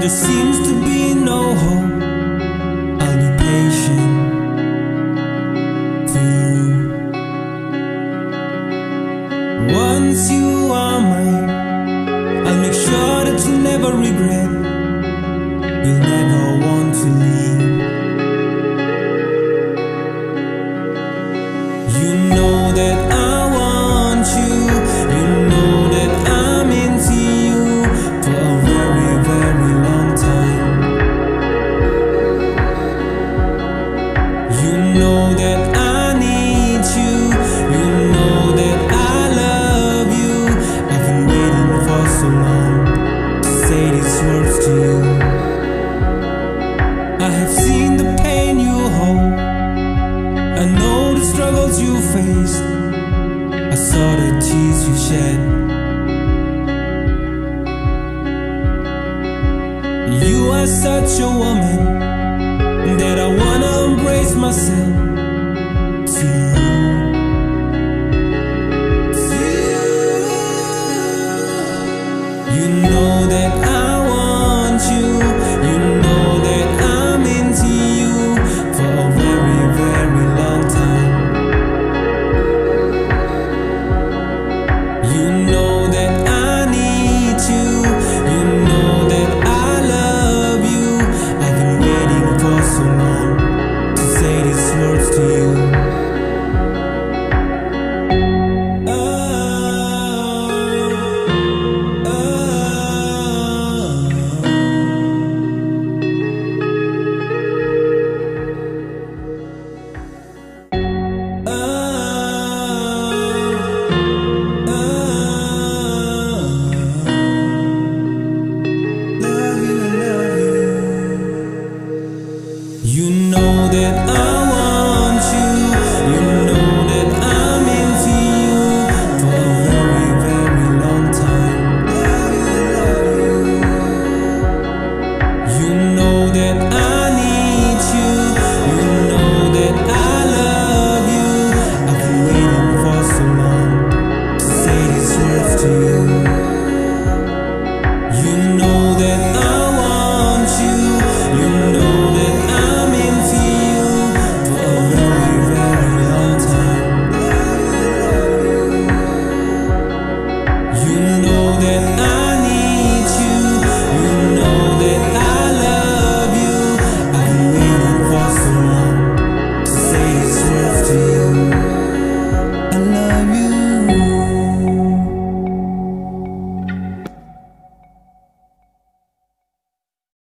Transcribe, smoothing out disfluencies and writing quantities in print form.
there seems to be no hope, I'll be patient too. Once you are mine, I'll make sure that you never regret, you'll never want to leave. You know that I want you, you know that I'm into you for a very, very long time. You know that I need you, you know that I love you. I've been waiting for so long to say these words to you. I have seen the pain you hold, I know the struggles you faced, I saw the tears you shed. You are such a woman that I wanna embrace myself.